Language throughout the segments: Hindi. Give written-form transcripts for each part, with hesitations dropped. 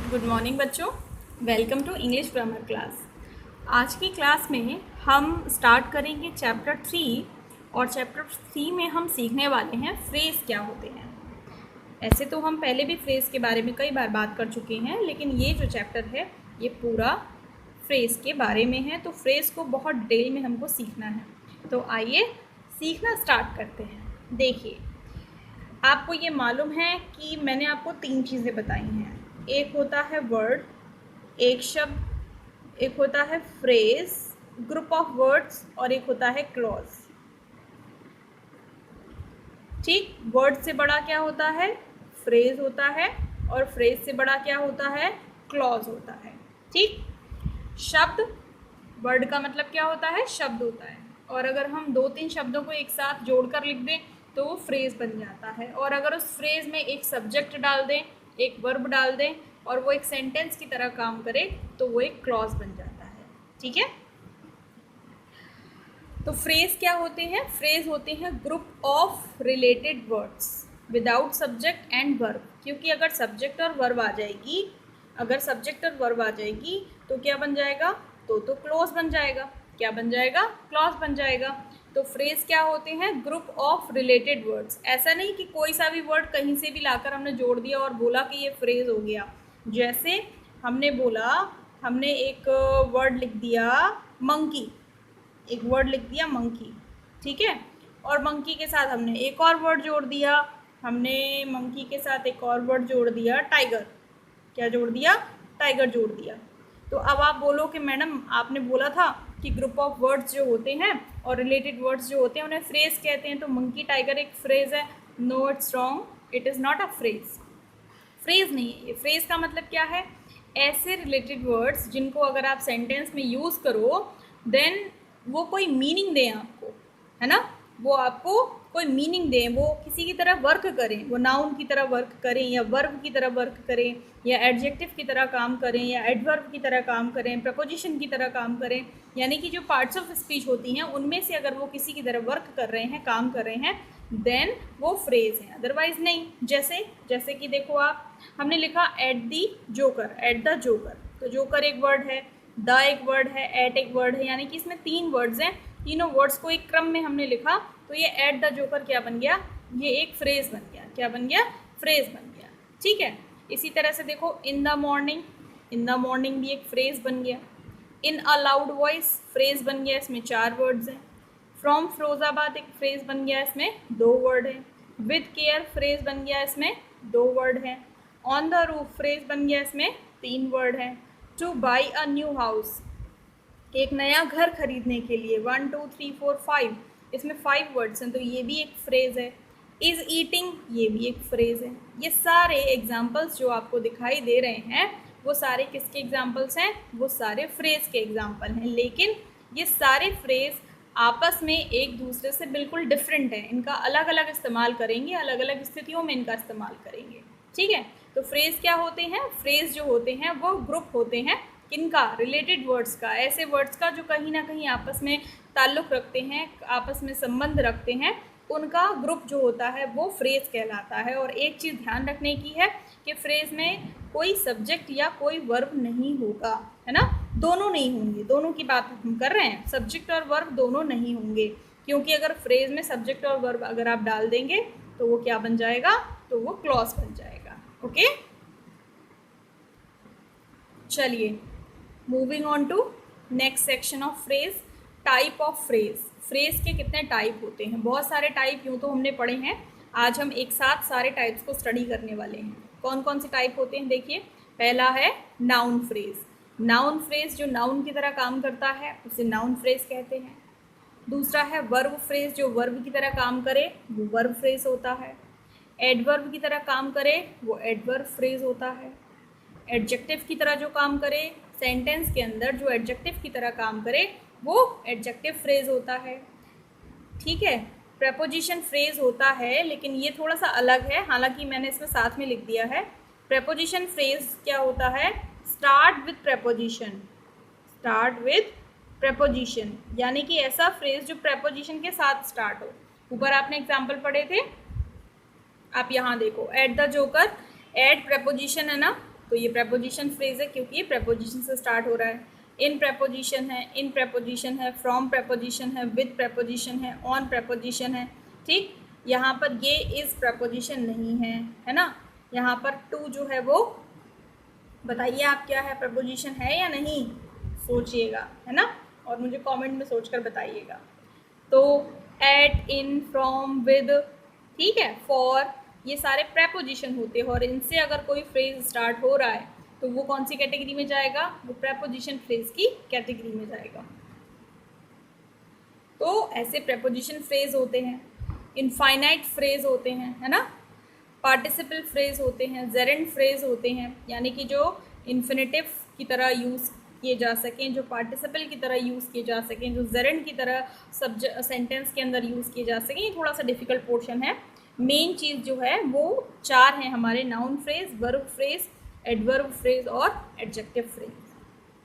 गुड मॉर्निंग बच्चों, welcome to English grammar class. आज की क्लास में हम स्टार्ट करेंगे चैप्टर 3 और चैप्टर 3 में हम सीखने वाले हैं फ्रेज़ क्या होते हैं। ऐसे तो हम पहले भी फ्रेज़ के बारे में कई बार बात कर चुके हैं, लेकिन ये जो चैप्टर है ये पूरा फ्रेज़ के बारे में है, तो फ्रेज़ को बहुत डिटेल में हमको सीखना है। तो आइए सीखना स्टार्ट करते हैं। देखिए, आपको ये मालूम है कि मैंने आपको 3 चीज़ें बताई हैं। एक होता है वर्ड, एक शब्द, एक होता है फ्रेज, ग्रुप ऑफ वर्ड्स, और एक होता है क्लॉज। ठीक, वर्ड से बड़ा क्या होता है? फ्रेज होता है, और फ्रेज से बड़ा क्या होता है? क्लॉज होता है। ठीक, शब्द, वर्ड का मतलब क्या होता है? शब्द होता है, और अगर हम 2-3 शब्दों को एक साथ जोड़कर लिख दें तो वो फ्रेज बन जाता है, और अगर उस फ्रेज में एक सब्जेक्ट डाल दें, एक वर्ब डाल दें, और वो एक सेंटेंस की तरह काम करे तो वो एक क्लॉज बन जाता है। ठीक है, तो फ्रेज क्या होते हैं? फ्रेज होते हैं group of related words without subject and verb. क्योंकि अगर सब्जेक्ट और वर्ब आ जाएगी, अगर सब्जेक्ट और वर्ब आ जाएगी तो क्या बन जाएगा? तो क्लॉज बन जाएगा। क्या बन जाएगा? क्लॉज बन जाएगा। तो फ्रेज क्या होते हैं? Group of related words. ऐसा नहीं कि कोई सा भी वर्ड कहीं से भी लाकर हमने जोड़ दिया और बोला कि ये फ्रेज हो गया। जैसे हमने बोला, हमने एक वर्ड लिख दिया मंकी, एक वर्ड लिख दिया मंकी, ठीक है, और मंकी के साथ हमने एक और वर्ड जोड़ दिया, हमने मंकी के साथ एक और वर्ड जोड़ दिया टाइगर। क्या जोड़ दिया? टाइगर जोड़ दिया। तो अब आप बोलो कि मैडम आपने बोला था कि ग्रुप ऑफ वर्ड्स जो होते हैं और रिलेटेड वर्ड्स जो होते हैं उन्हें फ्रेज कहते हैं, तो मंकी टाइगर एक फ्रेज है। No, it's wrong, it is not a phrase. Phrase नहीं है ये। फ्रेज का मतलब क्या है? ऐसे रिलेटेड वर्ड्स जिनको अगर आप सेंटेंस में यूज़ करो देन वो कोई मीनिंग दें आपको, है ना, वो आपको कोई मीनिंग दें, वो किसी की तरह वर्क करें, वो नाउन की तरह वर्क करें या वर्ब की तरह वर्क करें या एडजेक्टिव की तरह काम करें या एडवर्ब की तरह काम करें, प्रपोजिशन की तरह काम करें। यानी कि जो पार्ट्स ऑफ स्पीच होती हैं उनमें से अगर वो किसी की तरह वर्क कर रहे हैं, काम कर रहे हैं, देन वो फ्रेज है, अदरवाइज नहीं। जैसे कि देखो आप, हमने लिखा at the joker, eight the joker, तो जोकर एक वर्ड है, द एक वर्ड है, एट एक वर्ड है, यानी कि इसमें 3 वर्ड्स हैं। तीनों वर्ड्स को एक क्रम में हमने लिखा, तो ये एट द जोकर क्या बन गया? ये एक फ्रेज बन गया। क्या बन गया? फ्रेज बन गया। ठीक है, इसी तरह से देखो in the morning, in the morning भी एक फ्रेज बन गया। इन अ लाउड वॉइस फ्रेज बन गया, इसमें 4 वर्ड्स हैं। फ्रॉम फिरोजाबाद एक फ्रेज बन गया, इसमें 2 वर्ड है। विद केयर फ्रेज बन गया, इसमें 2 वर्ड है। ऑन द रूफ फ्रेज बन गया, इसमें 3 वर्ड है। Two by a new house, एक नया घर खरीदने के लिए, 1 2 3 4 5, इसमें 5 वर्ड्स हैं, तो ये भी एक फ्रेज है। इज़ ईटिंग, ये भी एक फ्रेज है। ये सारे एग्जाम्पल्स जो आपको दिखाई दे रहे हैं वो सारे किसके एग्जाम्पल्स हैं? वो सारे फ्रेज के एग्जाम्पल हैं, लेकिन ये सारे फ्रेज आपस में एक दूसरे से बिल्कुल डिफरेंट है। इनका अलग अलग इस्तेमाल करेंगे, अलग अलग स्थितियों में इनका इस्तेमाल करेंगे। ठीक है, तो फ्रेज क्या होते हैं? फ्रेज जो होते हैं वो ग्रुप होते हैं किनका? रिलेटेड वर्ड्स का, ऐसे वर्ड्स का जो कहीं ना कहीं आपस में ताल्लुक़ रखते हैं, आपस में संबंध रखते हैं, उनका ग्रुप जो होता है वो फ्रेज कहलाता है। और एक चीज़ ध्यान रखने की है कि फ्रेज में कोई सब्जेक्ट या कोई वर्ब नहीं होगा, है ना, दोनों नहीं होंगे। दोनों की बात हम कर रहे हैं, सब्जेक्ट और वर्ब दोनों नहीं होंगे, क्योंकि अगर फ्रेज में सब्जेक्ट और वर्ब अगर आप डाल देंगे तो वो क्या बन जाएगा? तो वो क्लॉज बन जाएगा। ओके, चलिए moving on to next section of phrase, type of phrase. Phrase के कितने टाइप होते हैं? बहुत सारे टाइप यूँ तो हमने पढ़े हैं, आज हम एक साथ सारे टाइप्स को स्टडी करने वाले हैं। कौन कौन से टाइप होते हैं? देखिए, पहला है नाउन फ्रेज। नाउन फ्रेज जो नाउन की तरह काम करता है उसे नाउन फ्रेज कहते हैं। दूसरा है वर्ब फ्रेज, जो वर्ब की तरह काम करे वो वर्ब फ्रेज होता है। एडवर्ब की तरह काम करे वो एडवर्ब फ्रेज होता है। एडजेक्टिव की तरह जो काम करे, सेंटेंस के अंदर जो एडजेक्टिव की तरह काम करे वो एडजेक्टिव फ्रेज होता है। ठीक है, प्रेपोजिशन फ्रेज होता है, लेकिन ये थोड़ा सा अलग है, हालांकि मैंने इसमें साथ में लिख दिया है। प्रेपोजिशन फ्रेज क्या होता है? Start with preposition, start with preposition, यानी कि ऐसा फ्रेज जो प्रेपोजिशन के साथ स्टार्ट हो। ऊपर आपने एग्जाम्पल पढ़े थे, आप यहाँ देखो, at the joker, at preposition है ना, तो ये preposition phrase है क्योंकि ये preposition से start हो रहा है। in preposition है, in preposition है, from preposition है, with preposition है, on preposition है। ठीक, यहाँ पर ये is preposition नहीं है ना। यहाँ पर to जो है वो, बताइए आप क्या है, preposition है या नहीं, सोचिएगा, है ना, और मुझे कमेंट में सोचकर बताइएगा। तो at, in, from, with, ठीक है, for, ये सारे प्रेपोजिशन होते हैं और इनसे अगर कोई फ्रेज स्टार्ट हो रहा है तो वो कौन सी कैटेगरी में जाएगा, वो प्रेपोजिशन फ्रेज की कैटेगरी में जाएगा। तो ऐसे प्रेपोजिशन फ्रेज होते हैं, इनफाइनाइट फ्रेज होते हैं, है ना, पार्टिसिपल फ्रेज होते हैं, जेरेंट फ्रेज होते हैं, यानी कि जो इन्फिनेटिव की तरह यूज़ किए जा सकें, जो पार्टिसिपल की तरह यूज़ किए जा सकें, जो जेरेंट की तरह सेंटेंस के अंदर यूज़ किए जा सकें। ये थोड़ा सा डिफिकल्ट पोर्शन है। मेन चीज़ जो है वो 4 हैं हमारे, noun phrase, verb phrase, adverb phrase और एडजेक्टिव फ्रेज।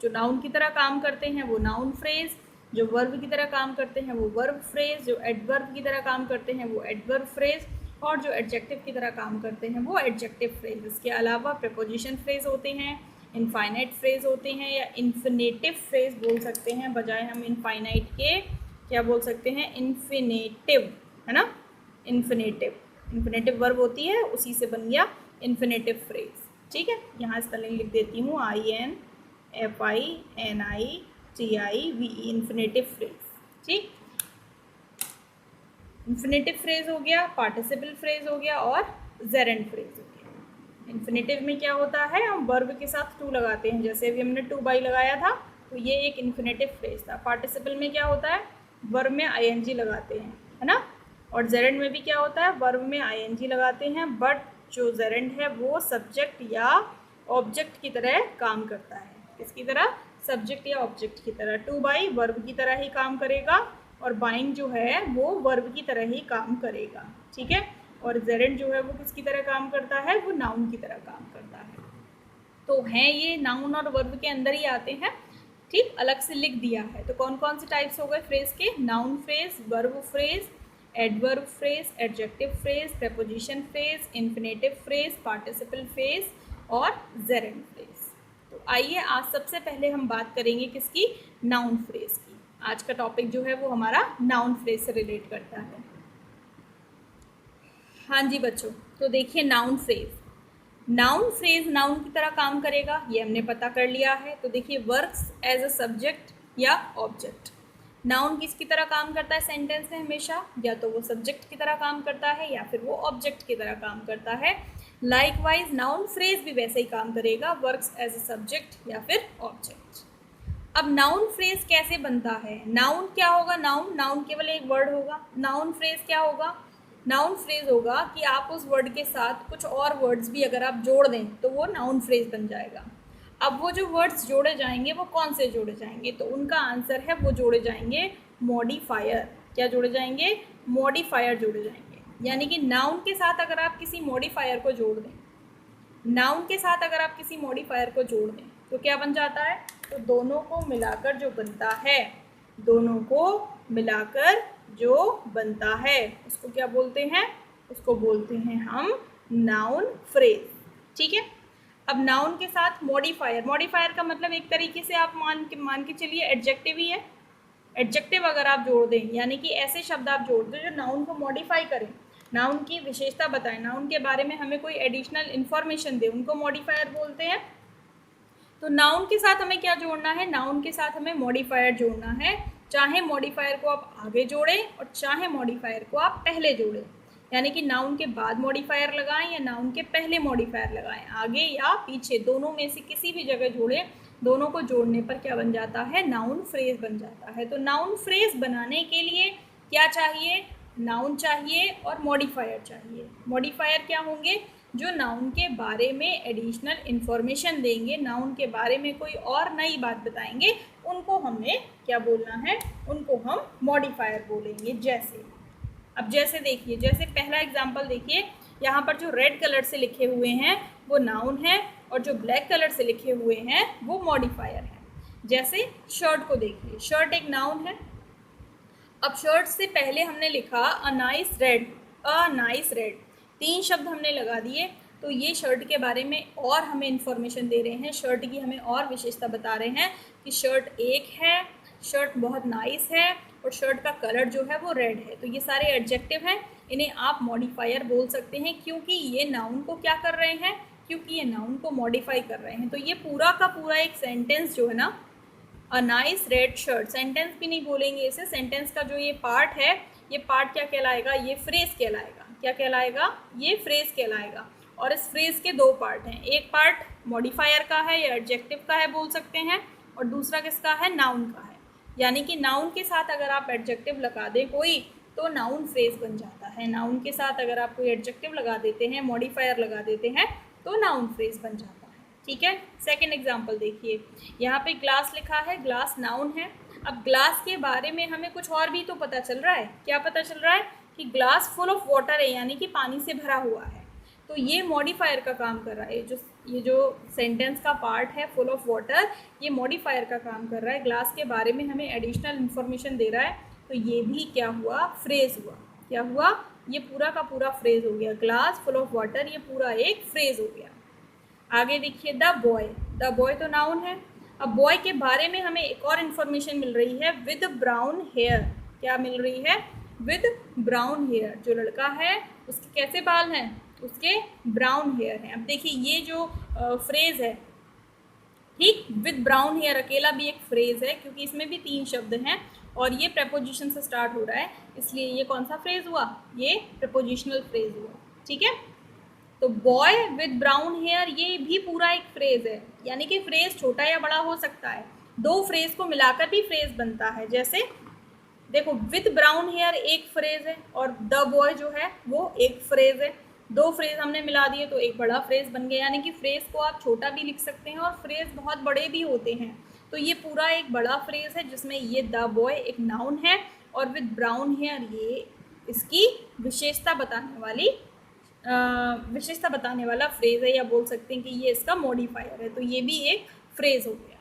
जो नाउन की तरह काम करते हैं वो नाउन फ्रेज, जो वर्ब की तरह काम करते हैं वो वर्ब फ्रेज, जो एडवर्ब की तरह काम करते हैं वो एडवर्ब फ्रेज, और जो एडजेक्टिव की तरह काम करते हैं वो एडजेक्टिव फ्रेज। इसके अलावा प्रीपोजिशन फ्रेज होते हैं, इनफाइनाइट फ्रेज होते हैं, या इन्फिनेटिव फ्रेज बोल सकते हैं, बजाय हम इनफाइनाइट के क्या बोल सकते हैं, इन्फिनेटिव, है ना, इन्फिनेटिव। इन्फिनेटिव वर्ब होती है, उसी से बन गया इन्फिनेटिव फ्रेज। ठीक है, यहाँ स्पेलिंग लिख देती हूँ, INFINITIVE, इन्फिनेटिव फ्रेज। ठीक, इन्फिनेटिव फ्रेज हो गया, पार्टिसिपल फ्रेज हो गया और जेरेंट फ्रेज हो गया। इन्फिनेटिव में क्या होता है, हम वर्ब के साथ टू लगाते हैं, जैसे अभी हमने टू बाई लगाया था, तो ये एक इन्फिनेटिव फ्रेज था। पार्टिसिपल में क्या होता है, वर्ब में ING लगाते हैं, है ना, और जेरेंट में भी क्या होता है, वर्ब में ING लगाते हैं, बट जो जेरेंट है वो सब्जेक्ट या ऑब्जेक्ट की तरह काम करता है। किसकी तरह, सब्जेक्ट या ऑब्जेक्ट की तरह। टू बाई वर्ब की तरह ही काम करेगा और बाइंग जो है वो वर्ब की तरह ही काम करेगा। ठीक है, और जेरेंट जो है वो किसकी तरह काम करता है, वो नाउन की तरह काम करता है। तो हैं ये नाउन और वर्ब के अंदर ही आते हैं। ठीक, अलग से लिख दिया है। तो कौन कौन से टाइप्स हो गए फ्रेज के, noun phrase, verb phrase, adverb phrase, adjective phrase, preposition phrase, infinitive phrase, participle phrase और जेरेंट फ्रेज। तो आइए आज सबसे पहले हम बात करेंगे किसकी, नाउन फ्रेज की। आज का टॉपिक जो है वो हमारा नाउन फ्रेज से रिलेट करता है। हाँ जी बच्चों, तो देखिए noun phrase, noun phrase noun की तरह काम करेगा, ये हमने पता कर लिया है। तो देखिए, वर्क्स एज अ सब्जेक्ट या ऑब्जेक्ट। नाउन किसकी तरह काम करता है सेंटेंस में हमेशा, या तो वो सब्जेक्ट की तरह काम करता है या फिर वो ऑब्जेक्ट की तरह काम करता है। लाइकवाइज नाउन फ्रेज भी वैसे ही काम करेगा, वर्क्स एज अ सब्जेक्ट या फिर ऑब्जेक्ट। अब नाउन फ्रेज कैसे बनता है, नाउन क्या होगा, नाउन केवल एक वर्ड होगा। नाउन फ्रेज क्या होगा, नाउन फ्रेज होगा कि आप उस वर्ड के साथ कुछ और वर्ड्स भी अगर आप जोड़ दें तो वो नाउन फ्रेज बन जाएगा। अब वो जो वर्ड्स जोड़े जाएंगे वो कौन से जोड़े जाएंगे, तो उनका आंसर है वो जोड़े जाएंगे मॉडिफायर। क्या जोड़े जाएंगे, मॉडिफायर जोड़े जाएंगे। यानी कि नाउन के साथ अगर आप किसी मॉडिफायर को जोड़ दें, नाउन के साथ अगर आप किसी मॉडिफायर को जोड़ दें तो क्या बन जाता है, तो दोनों को मिलाकर जो बनता है, दोनों को मिलाकर जो बनता है उसको क्या बोलते हैं, उसको बोलते हैं हम नाउन फ्रेज। ठीक है, अब नाउन के साथ मॉडिफायर, मॉडिफायर का मतलब एक तरीके से आप मान के चलिए एडजेक्टिव ही है। एडजेक्टिव अगर आप जोड़ दें, यानी कि ऐसे शब्द आप जोड़ दें जो नाउन को मॉडिफाई करें, नाउन की विशेषता बताएं, नाउन के बारे में हमें कोई एडिशनल इन्फॉर्मेशन दे, उनको मॉडिफायर बोलते हैं। तो नाउन के साथ हमें क्या जोड़ना है, नाउन के साथ हमें मॉडिफायर जोड़ना है। चाहे मॉडिफायर को आप आगे जोड़ें और चाहे मॉडिफायर को आप पहले जोड़ें, यानी कि नाउन के बाद मॉडिफायर लगाएं या नाउन के पहले मॉडिफायर लगाएं, आगे या पीछे दोनों में से किसी भी जगह जोड़ें। दोनों को जोड़ने पर क्या बन जाता है, नाउन फ्रेज बन जाता है। तो नाउन फ्रेज बनाने के लिए क्या चाहिए, नाउन चाहिए और मॉडिफायर चाहिए। मॉडिफायर क्या होंगे, जो नाउन के बारे में एडिशनल इन्फॉर्मेशन देंगे, नाउन के बारे में कोई और नई बात बताएंगे, उनको हमें क्या बोलना है, उनको हम मॉडिफायर बोलेंगे। जैसे अब जैसे देखिए, जैसे पहला एग्जांपल देखिए, यहाँ पर जो रेड कलर से लिखे हुए हैं वो नाउन है और जो ब्लैक कलर से लिखे हुए हैं वो मॉडिफायर है। जैसे शर्ट को देखिए, शर्ट एक नाउन है। अब शर्ट से पहले हमने लिखा a nice red, a nice red, 3 शब्द हमने लगा दिए। तो ये शर्ट के बारे में और हमें इन्फॉर्मेशन दे रहे हैं, शर्ट की हमें और विशेषता बता रहे हैं कि शर्ट एक है, शर्ट बहुत नाइस है और शर्ट का कलर जो है वो रेड है। तो ये सारे एडजेक्टिव हैं, इन्हें आप मॉडिफायर बोल सकते हैं क्योंकि ये नाउन को क्या कर रहे हैं, क्योंकि ये नाउन को मॉडिफाई कर रहे हैं। तो ये पूरा का पूरा एक सेंटेंस जो है ना, a nice red shirt, sentence भी नहीं बोलेंगे इसे, सेंटेंस का जो ये पार्ट है, ये पार्ट क्या कहलाएगा, ये फ्रेज कहलाएगा। क्या कहलाएगा, ये फ्रेज कहलाएगा। और इस फ्रेज के दो पार्ट हैं, एक पार्ट मॉडिफायर का है या एडजेक्टिव का है बोल सकते हैं, और दूसरा किसका है, नाउन का है। यानी कि नाउन के साथ अगर आप एडजेक्टिव लगा दें कोई, तो नाउन फ्रेज बन जाता है। नाउन के साथ अगर आप कोई एडजेक्टिव लगा देते हैं, मॉडिफायर लगा देते हैं, तो नाउन फ्रेज बन जाता है। ठीक है, सेकंड एग्जांपल देखिए, यहाँ पे ग्लास लिखा है, ग्लास नाउन है। अब ग्लास के बारे में हमें कुछ और भी तो पता चल रहा है। क्या पता चल रहा है कि ग्लास फुल ऑफ वाटर है, यानी कि पानी से भरा हुआ है। तो ये मॉडिफायर का काम कर रहा है। ये जो सेंटेंस का पार्ट है फुल ऑफ वाटर, ये मॉडिफायर का काम कर रहा है, ग्लास के बारे में हमें एडिशनल इन्फॉर्मेशन दे रहा है। तो ये भी क्या हुआ, फ्रेज हुआ। क्या हुआ, ये पूरा का पूरा फ्रेज हो गया। ग्लास फुल ऑफ वाटर, ये पूरा एक फ्रेज हो गया। आगे देखिए, द बॉय, द बॉय तो नाउन है। अब बॉय के बारे में हमें एक और इन्फॉर्मेशन मिल रही है, विद ब्राउन हेयर। क्या मिल रही है, विद ब्राउन हेयर। जो लड़का है उसके कैसे बाल हैं, उसके ब्राउन हेयर हैं। अब देखिए ये जो फ्रेज है, ठीक, विद ब्राउन हेयर अकेला भी एक फ्रेज है क्योंकि इसमें भी 3 शब्द हैं और ये प्रपोजिशन से स्टार्ट हो रहा है, इसलिए ये कौन सा फ्रेज हुआ, ये प्रपोजिशनल फ्रेज हुआ। ठीक है, तो बॉय विद ब्राउन हेयर ये भी पूरा एक फ्रेज है, यानी कि फ्रेज छोटा या बड़ा हो सकता है। 2 फ्रेज को मिलाकर भी फ्रेज बनता है। जैसे देखो, विद ब्राउन हेयर एक फ्रेज है और द बॉय जो है वो एक फ्रेज है। 2 फ्रेज हमने मिला दिए तो एक बड़ा फ्रेज बन गया। यानी कि फ्रेज को आप छोटा भी लिख सकते हैं और फ्रेज बहुत बड़े भी होते हैं। तो ये पूरा एक बड़ा फ्रेज है जिसमें ये द बॉय एक नाउन है और विद ब्राउन हेयर ये इसकी विशेषता बताने वाला फ्रेज है, या बोल सकते हैं कि ये इसका मॉडिफायर है। तो ये भी एक फ्रेज हो गया।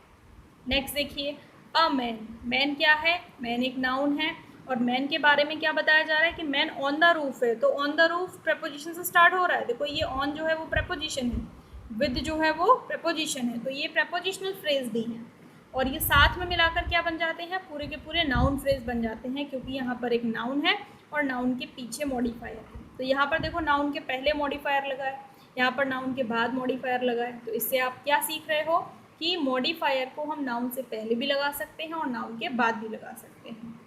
नेक्स्ट देखिए, अ मैन, मैन क्या है, मैन एक नाउन है और मैन के बारे में क्या बताया जा रहा है कि मैन ऑन द रूफ है। तो ऑन द रूफ प्रपोजिशन से स्टार्ट हो रहा है। देखो ये ऑन जो है वो प्रपोजिशन है, विद जो है वो प्रपोजिशन है, तो ये प्रपोजिशनल फ्रेज दी है और ये साथ में मिलाकर क्या बन जाते हैं, पूरे के पूरे नाउन फ्रेज बन जाते हैं क्योंकि यहाँ पर एक नाउन है और नाउन के पीछे मॉडिफायर है। तो यहाँ पर देखो नाउन के पहले मॉडिफायर लगा है, यहाँ पर नाउन के बाद मॉडिफायर लगा है। तो इससे आप क्या सीख रहे हो कि मॉडिफायर को हम नाउन से पहले भी लगा सकते हैं और नाउन के बाद भी लगा सकते हैं।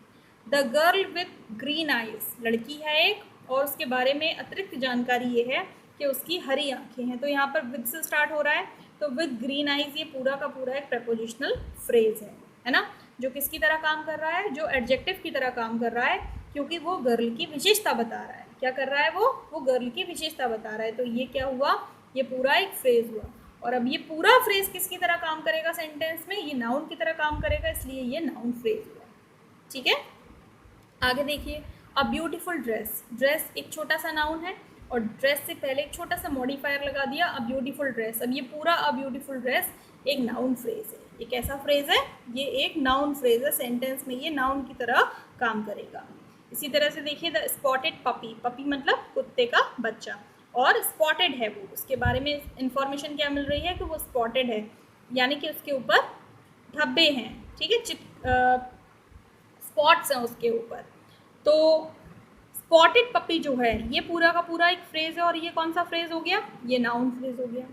The girl with green eyes, लड़की है एक और उसके बारे में अतिरिक्त जानकारी ये है कि उसकी हरी आंखें हैं। तो यहाँ पर विद से स्टार्ट हो रहा है, तो विद ग्रीन आइज ये पूरा का पूरा एक प्रपोजिशनल फ्रेज है ना, जो किसकी तरह काम कर रहा है, जो एडजेक्टिव की तरह काम कर रहा है क्योंकि वो गर्ल की विशेषता बता रहा है। क्या कर रहा है वो गर्ल की विशेषता बता रहा है। तो ये क्या हुआ, ये पूरा एक फ्रेज हुआ। और अब ये पूरा फ्रेज किसकी तरह काम करेगा सेंटेंस में, ये नाउन की तरह काम करेगा, इसलिए ये नाउन फ्रेज हुआ। ठीक है, आगे देखिए, अ ब्यूटीफुल ड्रेस, ड्रेस एक छोटा सा नाउन है और ड्रेस से पहले एक छोटा सा मॉडिफायर लगा दिया, अ ब्यूटीफुल ड्रेस। अब ये पूरा अ ब्यूटीफुल ड्रेस एक नाउन फ्रेज है। ये कैसा फ्रेज है, ये एक नाउन फ्रेज है, सेंटेंस में ये नाउन की तरह काम करेगा। इसी तरह से देखिए, द स्पॉटेड पपी, पपी मतलब कुत्ते का बच्चा और स्पॉटेड है वो, उसके बारे में इंफॉर्मेशन क्या मिल रही है कि वो स्पॉटेड है, यानी कि उसके ऊपर धब्बे हैं। ठीक है, स्पॉट्स हैं उसके ऊपर। तो स्पॉटेड पपी जो है ये पूरा का पूरा एक फ्रेज है और ये कौन सा फ्रेज हो गया, ये नाउन फ्रेज हो गया।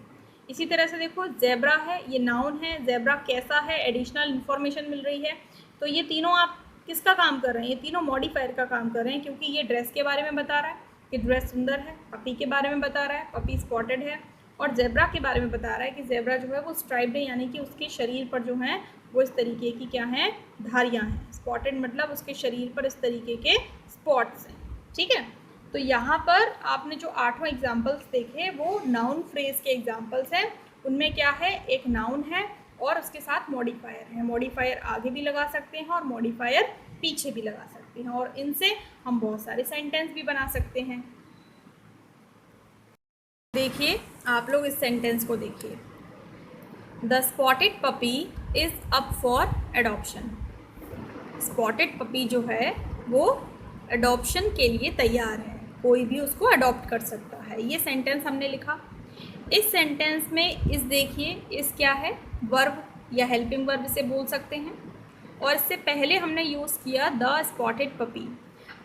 इसी तरह से देखो, ज़ेब्रा है, ये नाउन है, ज़ेब्रा कैसा है, एडिशनल इन्फॉर्मेशन मिल रही है। तो ये तीनों आप किसका काम कर रहे हैं, ये तीनों मॉडिफायर का काम कर रहे हैं क्योंकि ये ड्रेस के बारे में बता रहा है कि ड्रेस सुंदर है, पपी के बारे में बता रहा है, पपी स्पॉटेड है, और ज़ेब्रा के बारे में बता रहा है कि ज़ेब्रा जो है वो स्ट्राइप्ड है, यानी कि उसके शरीर पर जो है वो इस तरीके की क्या हैं, धारियाँ हैं। स्पॉटेड मतलब उसके शरीर पर इस तरीके के स्पॉट्स हैं। ठीक है, तो यहाँ पर आपने जो 8वां एग्जाम्पल्स देखे वो नाउन फ्रेज के एग्जाम्पल्स हैं। उनमें क्या है, एक नाउन है और उसके साथ मॉडिफायर है। मॉडिफायर आगे भी लगा सकते हैं और मॉडिफायर पीछे भी लगा सकते हैं और इनसे हम बहुत सारे सेंटेंस भी बना सकते हैं। देखिए, आप लोग इस सेंटेंस को देखिए, the spotted puppy is up for adoption. Spotted puppy जो है वो एडॉप्शन के लिए तैयार है, कोई भी उसको अडॉप्ट कर सकता है। ये सेंटेंस हमने लिखा। इस सेंटेंस में इस देखिए, इस क्या है, वर्ब या हेल्पिंग वर्ब से बोल सकते हैं। और इससे पहले हमने यूज़ किया द स्पॉटेड पपी।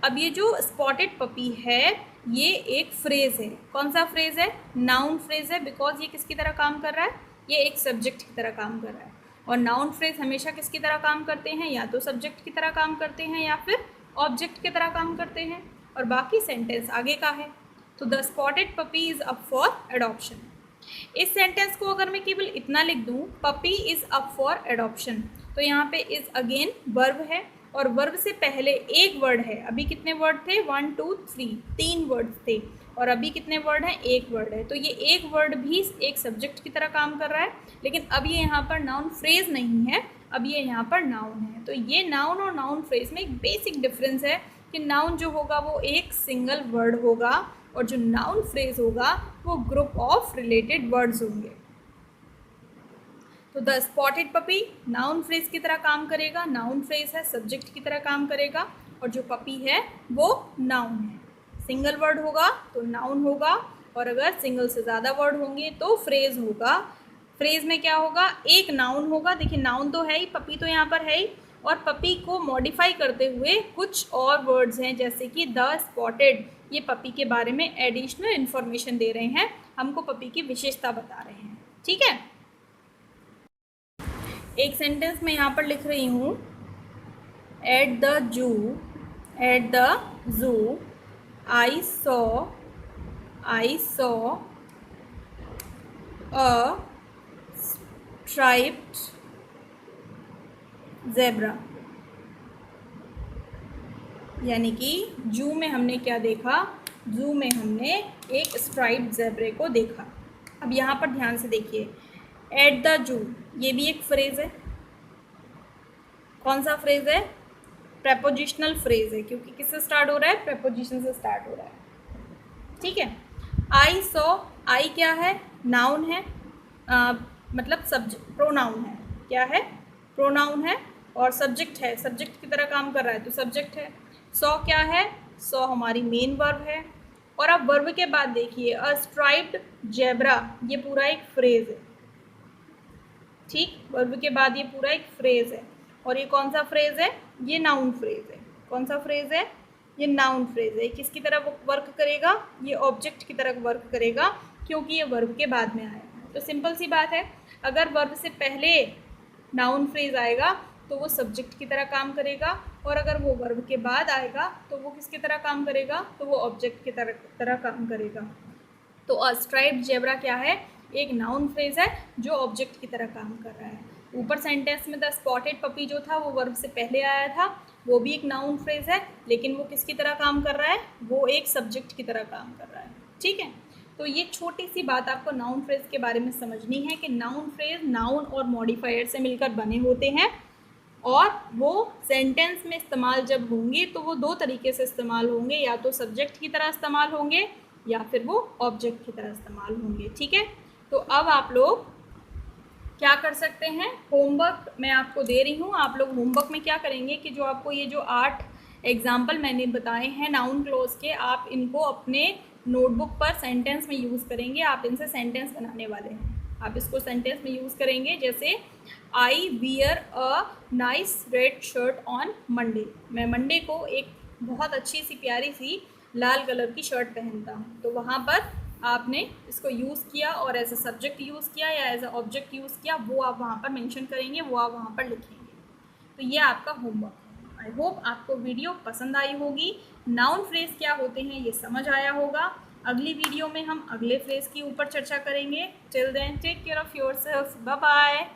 अब ये जो स्पॉटेड पपी है ये एक फ्रेज़ है। कौन सा फ्रेज़ है? नाउन फ्रेज़ है, बिकॉज ये किसकी तरह काम कर रहा है? ये एक सब्जेक्ट की तरह काम कर रहा है। और नाउन फ्रेज़ हमेशा किसकी तरह काम करते हैं? या तो सब्जेक्ट की तरह काम करते हैं या फिर ऑब्जेक्ट की तरह काम करते हैं। और बाकी सेंटेंस आगे का है। तो the spotted puppy is up for adoption. इस सेंटेंस को अगर मैं केवल इतना लिख दूँ, puppy is up for adoption, तो यहाँ पे इज़ अगेन वर्ब है और वर्ब से पहले एक वर्ड है। अभी कितने वर्ड थे? 1 2 3, 3 वर्ड थे। और अभी कितने वर्ड हैं? एक वर्ड है। तो ये एक वर्ड भी एक सब्जेक्ट की तरह काम कर रहा है, लेकिन अब ये यहाँ पर नाउन फ्रेज नहीं है, अब ये यहाँ पर नाउन है। तो ये नाउन और नाउन फ्रेज में एक बेसिक डिफरेंस है कि नाउन जो होगा वो एक सिंगल वर्ड होगा और जो नाउन फ्रेज होगा वो ग्रुप ऑफ रिलेटेड वर्ड्स होंगे। तो the spotted puppy noun phrase की तरह काम करेगा, नाउन फ्रेज है, सब्जेक्ट की तरह काम करेगा। और जो पपी है वो नाउन है। सिंगल वर्ड होगा तो नाउन होगा, और अगर सिंगल से ज़्यादा वर्ड होंगे तो फ्रेज होगा। फ्रेज में क्या होगा? एक नाउन होगा। देखिए नाउन तो है ही, पपी तो यहाँ पर है ही, और पपी को मॉडिफाई करते हुए कुछ और वर्ड्स हैं, जैसे कि द स्पॉटेड, ये पपी के बारे में एडिशनल इन्फॉर्मेशन दे रहे हैं, हमको पपी की विशेषता बता रहे हैं। ठीक है, एक सेंटेंस मैं यहाँ पर लिख रही हूँ, at the zoo I saw a striped zebra. यानी कि जू में हमने क्या देखा? जू में हमने एक स्ट्राइप्ड ज़ेब्रे को देखा। अब यहाँ पर ध्यान से देखिए, एट द जू ये भी एक फ्रेज़ है। कौन सा फ्रेज़ है? प्रेपोजिशनल फ्रेज़ है, क्योंकि किससे स्टार्ट हो रहा है? प्रेपोजिशन से स्टार्ट हो रहा है। ठीक है, आई सॉ, आई क्या है? नाउन है, मतलब सब्जेक्ट, प्रोनाउन है। क्या है? प्रोनाउन है, और सब्जेक्ट है, सब्जेक्ट की तरह काम कर रहा है तो सब्जेक्ट है। सॉ क्या है? सॉ हमारी मेन वर्ब है। और अब वर्ब के बाद देखिए, अ स्ट्राइप्ड जेब्रा, ये पूरा एक फ्रेज़ है। ठीक, वर्ब के बाद ये पूरा एक फ्रेज़ है। और ये कौन सा फ्रेज़ है? ये नाउन फ्रेज़ है। कौन सा फ्रेज़ है? ये नाउन फ्रेज़ है। किसकी तरह वर्क करेगा? ये ऑब्जेक्ट की तरह वर्क करेगा, क्योंकि ये वर्ब के बाद में आया है। तो सिंपल सी बात है, अगर वर्ब से पहले नाउन फ्रेज़ आएगा तो वो सब्जेक्ट की तरह काम करेगा, और अगर वो वर्ब के बाद आएगा तो वो किसकी तरह काम करेगा? तो वो ऑब्जेक्ट की तरह काम करेगा। तो अ स्ट्राइप्ड जेब्रा क्या है? एक नाउन फ्रेज़ है जो ऑब्जेक्ट की तरह काम कर रहा है। ऊपर सेंटेंस में द स्पॉटेड पपी जो था वो वर्ब से पहले आया था, वो भी एक नाउन फ्रेज़ है, लेकिन वो किसकी तरह काम कर रहा है? वो एक सब्जेक्ट की तरह काम कर रहा है। ठीक है, तो ये छोटी सी बात आपको नाउन फ्रेज़ के बारे में समझनी है कि नाउन फ्रेज़ नाउन और मॉडिफायर से मिलकर बने होते हैं, और वो सेंटेंस में इस्तेमाल जब होंगे तो वो दो तरीके से इस्तेमाल होंगे, या तो सब्जेक्ट की तरह इस्तेमाल होंगे या फिर वो ऑब्जेक्ट की तरह इस्तेमाल होंगे। ठीक है, तो अब आप लोग क्या कर सकते हैं? होमवर्क मैं आपको दे रही हूँ। आप लोग होमवर्क में क्या करेंगे कि जो आपको ये जो 8 एग्जाम्पल मैंने बताए हैं नाउन क्लोज के, आप इनको अपने नोटबुक पर सेंटेंस में यूज़ करेंगे। आप इनसे सेंटेंस बनाने वाले हैं। आप इसको सेंटेंस में यूज़ करेंगे, जैसे I wear a nice red shirt on Monday. मैं मंडे को एक बहुत अच्छी सी प्यारी सी लाल कलर की शर्ट पहनता हूँ। तो वहाँ पर आपने इसको यूज़ किया और एज अ सब्जेक्ट यूज़ किया या एज अ ऑब्जेक्ट यूज़ किया, वो आप वहाँ पर मेंशन करेंगे, वो आप वहाँ पर लिखेंगे। तो ये आपका होमवर्क है। आई होप आपको वीडियो पसंद आई होगी। नाउन फ्रेज क्या होते हैं ये समझ आया होगा। अगली वीडियो में हम अगले फ्रेज के ऊपर चर्चा करेंगे। Till then take care of yourself, bye bye.